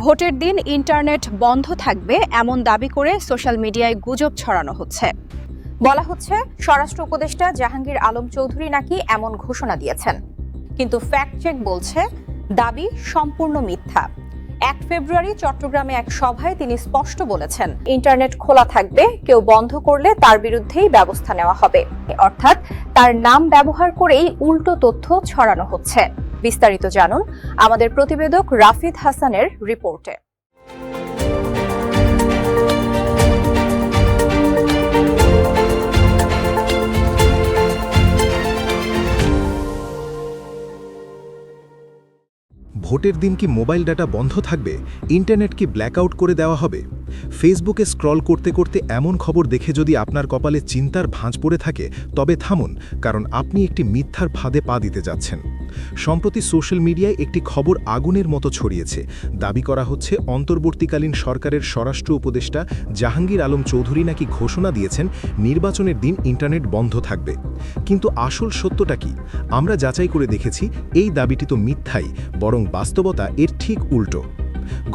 ভোটের দিন ইন্টারনেট বন্ধ থাকবে এমন দাবি করে সোশ্যাল মিডিয়ায় গুজব ছড়ানো হচ্ছে। বলা হচ্ছে স্বরাষ্ট্র উপদেষ্টা জাহাঙ্গীর আলম চৌধুরী নাকি এমন ঘোষণা দিয়েছেন, কিন্তু ফ্যাক্ট চেক বলছে দাবি সম্পূর্ণ মিথ্যা। 1 ফেব্রুয়ারি চট্টগ্রামে এক সভায় তিনি স্পষ্ট বলেছেন, ইন্টারনেট খোলা থাকবে, কেউ বন্ধ করলে তার বিরুদ্ধেই ব্যবস্থা নেওয়া হবে। অর্থাৎ তার নাম ব্যবহার করেই উল্টো তথ্য ছড়ানো হচ্ছে। বিস্তারিত জানুন আমাদের প্রতিবেদক রাফিদ হাসানের রিপোর্টে। ভোটের দিন কি মোবাইল ডাটা বন্ধ থাকবে, ইন্টারনেট কি ব্ল্যাকআউট করে দেওয়া হবে? ফেসবুকে স্ক্রল করতে করতে এমন খবর দেখে যদি আপনার কপালে চিন্তার ভাঁজ পড়ে থাকে, তবে থামুন, কারণ আপনি একটি মিথ্যার ফাঁদে পা দিতে যাচ্ছেন। সম্প্রতি সোশ্যাল মিডিয়ায় একটি খবর আগুনের মতো ছড়িয়েছে। দাবি করা হচ্ছে অন্তর্বর্তীকালীন সরকারের স্বরাষ্ট্র উপদেষ্টা জাহাঙ্গীর আলম চৌধুরী নাকি ঘোষণা দিয়েছেন নির্বাচনের দিন ইন্টারনেট বন্ধ থাকবে। কিন্তু আসল সত্যটা কি? আমরা যাচাই করে দেখেছি এই দাবিটি তো মিথ্যাই, বরং বাস্তবতা এর ঠিক উল্টো।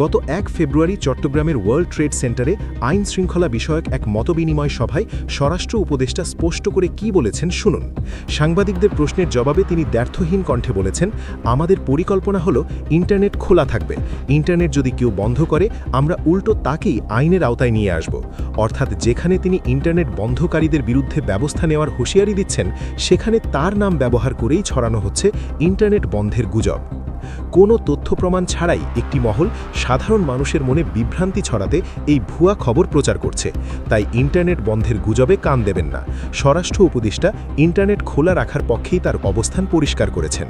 গত 1 ফেব্রুয়ারি চট্টগ্রামের ওয়ার্ল্ড ট্রেড সেন্টারে আইন শৃঙ্খলা বিষয়ক এক মতবিনিময় সভায় স্বরাষ্ট্র উপদেষ্টা স্পষ্ট করে কি বলেছেন শুনুন। সাংবাদিকদের প্রশ্নের জবাবে তিনি দ্ব্যর্থহীন কণ্ঠে বলেছেন, আমাদের পরিকল্পনা হলো ইন্টারনেট খোলা থাকবে। ইন্টারনেট যদি কেউ বন্ধ করে, আমরা উল্টো তাকেই আইনের আওতায় নিয়ে আসব। অর্থাৎ যেখানে তিনি ইন্টারনেট বন্ধকারীদের বিরুদ্ধে ব্যবস্থা নেওয়ার হুঁশিয়ারি দিচ্ছেন, সেখানে তার নাম ব্যবহার করেই ছড়ানো হচ্ছে ইন্টারনেট বন্ধের গুজব। কোনো তথ্য প্রমাণ ছাড়াই একটি মহল সাধারণ মানুষের মনে বিভ্রান্তি ছড়াতে এই ভুয়া খবর প্রচার করছে। তাই ইন্টারনেট বন্ধের গুজবে কান দেবেন না। স্বরাষ্ট্র উপদেষ্টা ইন্টারনেট খোলা রাখার পক্ষেই তার অবস্থান পরিষ্কার করেছেন।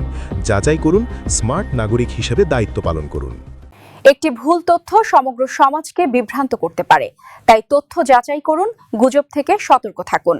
যাচাই করুন, স্মার্ট নাগরিক হিসেবে দায়িত্ব পালন করুন। একটি ভুল তথ্য সমগ্র সমাজকে বিভ্রান্ত করতে পারে, তাই তথ্য যাচাই করুন, গুজব থেকে সতর্ক থাকুন।